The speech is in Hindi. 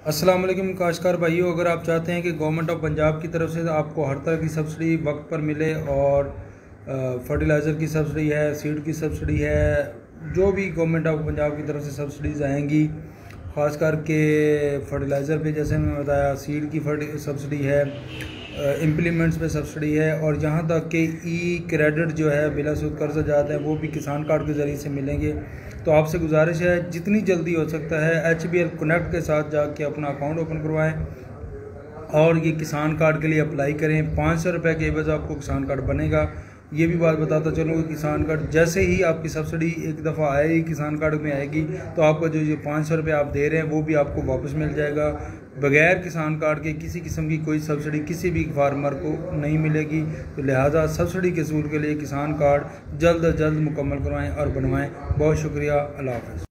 अस्सलाम वालेकुम काश्तकार भाइयों, अगर आप चाहते हैं कि गवर्नमेंट ऑफ पंजाब की तरफ से आपको हर तरह की सब्सिडी वक्त पर मिले और फर्टिलाइज़र की सब्सिडी है, सीड की सब्सिडी है, जो भी गवर्नमेंट ऑफ पंजाब की तरफ से सब्सिडीज़ आएंगी, ख़ास करके फर्टिलाइज़र पे जैसे मैंने बताया, सीड की सब्सिडी है, इम्प्लीमेंट्स पे सब्सिडी है, और यहाँ तक कि ई क्रेडिट जो है बिला सूद कर्ज़ जाते हैं वो भी किसान कार्ड के ज़रिए से मिलेंगे। तो आपसे गुजारिश है जितनी जल्दी हो सकता है HBL कनेक्ट के साथ जाके अपना अकाउंट ओपन करवाएं और ये किसान कार्ड के लिए अप्लाई करें। 500 रुपये के एवज़ आपको किसान कार्ड बनेगा। ये भी बात बताता चलूँ कि किसान कार्ड जैसे ही आपकी सब्सिडी एक दफ़ा आएगी किसान कार्ड में आएगी तो आपका जो ये 500 रुपये आप दे रहे हैं वो भी आपको वापस मिल जाएगा। बगैर किसान कार्ड के किसी किस्म की कोई सब्सिडी किसी भी फार्मर को नहीं मिलेगी। तो लिहाजा सब्सिडी के असूल के लिए किसान कार्ड जल्द अज जल्द मुकम्मल करवाएँ और बनवाएँ। बहुत शुक्रिया। अल्लाह हाफ़िज़।